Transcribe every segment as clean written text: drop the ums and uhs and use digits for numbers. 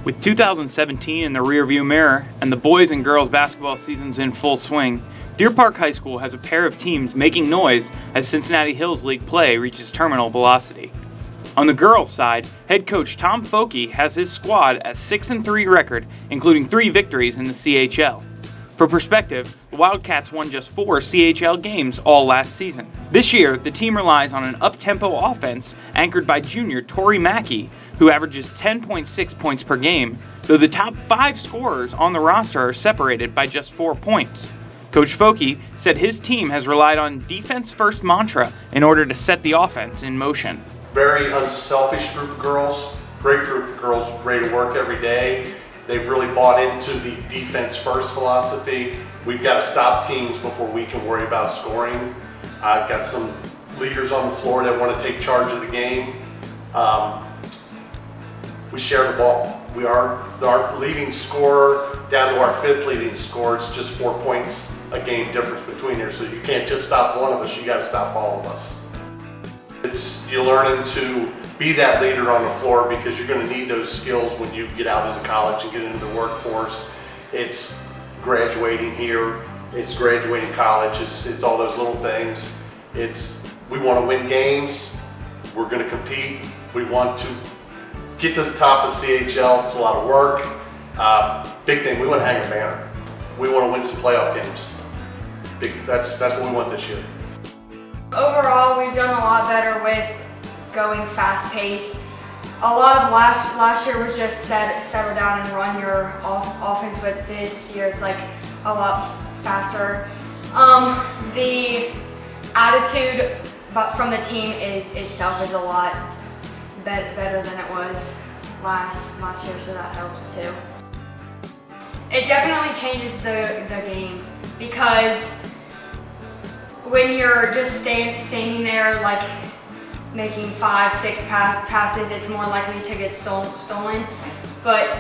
With 2017 in the rearview mirror and the boys and girls basketball seasons in full swing, Deer Park High School has a pair of teams making noise as Cincinnati Hills League play reaches terminal velocity. On the girls' side, head coach Tom Foke has his squad at 6-3 record, including 3 victories in the CHL. For perspective, the Wildcats won just 4 CHL games all last season. This year, the team relies on an up-tempo offense anchored by junior Tori Mackey, who averages 10.6 points per game, though the top 5 scorers on the roster are separated by just 4 points. Coach Foke said his team has relied on defense-first mantra in order to set the offense in motion. Very unselfish group of girls, great group of girls ready to work every day. They've really bought into the defense-first philosophy. We've got to stop teams before we can worry about scoring. I've got some leaders on the floor that want to take charge of the game. We share the ball. We are our leading scorer down to our 5th leading scorer. It's just 4 points a game difference between here, so you can't just stop one of us, you got to stop all of us. You're learning to be that leader on the floor because you're going to need those skills when you get out into college and get into the workforce. It's graduating here, it's graduating college, it's all those little things. We want to win games, we're going to compete, we want to get to the top of CHL, it's a lot of work. Big thing, we want to hang a banner. We want to win some playoff games. That's what we want this year. Overall, we've done a lot better with going fast pace. A lot of last year was just settle down and run your offense, but this year it's like a lot faster. The attitude from the team itself is a lot better than it was last year, so that helps too. It definitely changes the game because when you're just standing there like making 5-6 passes, it's more likely to get stolen. But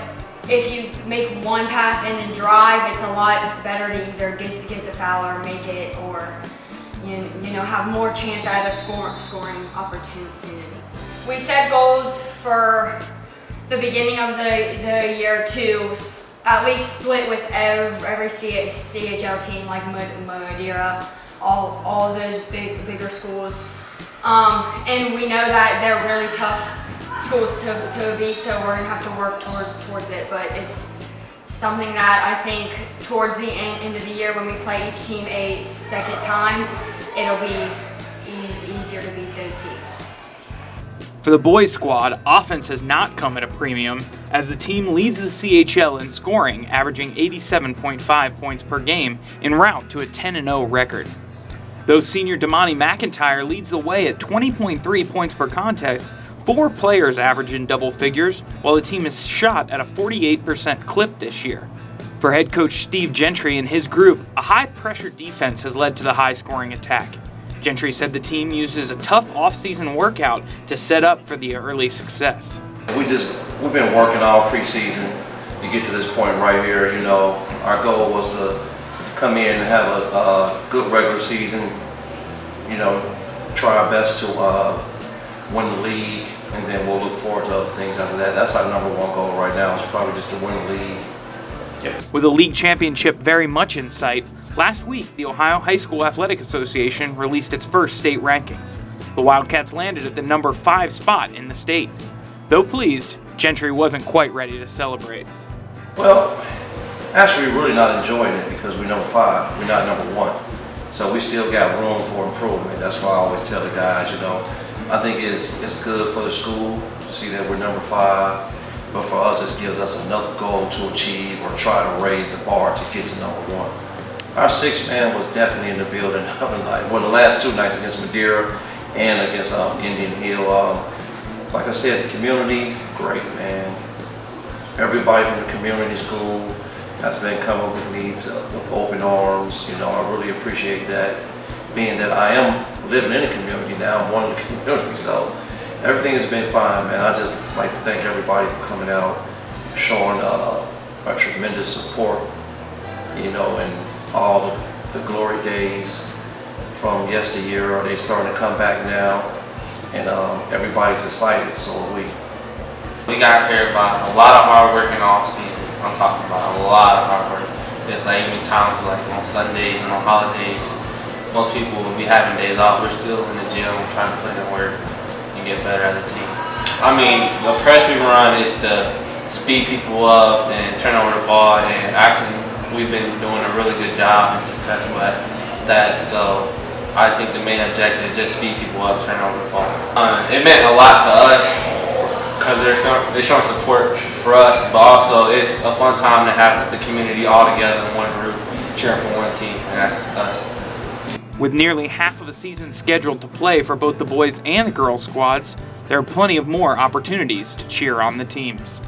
if you make one pass and then drive, it's a lot better to either get the foul or make it, or you know have more chance at a scoring opportunity. We set goals for the beginning of the year to at least split with every CHL team, like Madeira, all of those bigger schools. And we know that they're really tough schools to beat, so we're gonna have to work towards it. But it's something that I think towards the end of the year, when we play each team a second time, it'll be easier to beat those teams. For the boys' squad, offense has not come at a premium, as the team leads the CHL in scoring, averaging 87.5 points per game en route to a 10-0 record. Though senior Damani McIntyre leads the way at 20.3 points per contest, 4 players average in double figures, while the team is shot at a 48% clip this year. For head coach Steve Gentry and his group, a high-pressure defense has led to the high-scoring attack. Gentry said the team uses a tough off-season workout to set up for the early success. We've been working all preseason to get to this point right here. You know, our goal was to come in and have a good regular season, you know, try our best to win the league, and then we'll look forward to other things after that. That's our number one goal right now, is probably just to win the league. Yep. With a league championship very much in sight, last week the Ohio High School Athletic Association released its first state rankings. The Wildcats landed at the number 5 spot in the state. Though pleased, Gentry wasn't quite ready to celebrate. Well, actually we're really not enjoying it because we're number 5, we're not number 1. So we still got room for improvement. That's why I always tell the guys, you know, I think it's good for the school to see that we're number 5. But for us, it gives us another goal to achieve or try to raise the bar to get to number 1. Our 6th man was definitely in the building the other night. Well, the last 2 nights against Madeira and against Indian Hill. Like I said, the community, great, man. Everybody from the community school has been coming with me with open arms. You know, I really appreciate that, being that I am living in the community now. I'm one of the community, so everything has been fine, man. I just like to thank everybody for coming out, showing a tremendous support, you know, and all the glory days from yesteryear, they starting to come back now, and everybody's excited, so are we. We got prepared by a lot of hard work in off season. I'm talking about a lot of hard work. There's like even times like on Sundays and on holidays, most people will be having days off. We're still in the gym trying to put in work and get better as a team. I mean, the press we run is to speed people up and turn over the ball, and actually we've been doing a really good job and successful at that. So I think the main objective is just speed people up, turn over the ball. It meant a lot to us because they're showing support for us, but also it's a fun time to have the community all together in one group, cheering for one team, and that's us. With nearly half of the season scheduled to play for both the boys and the girls squads, there are plenty of more opportunities to cheer on the teams.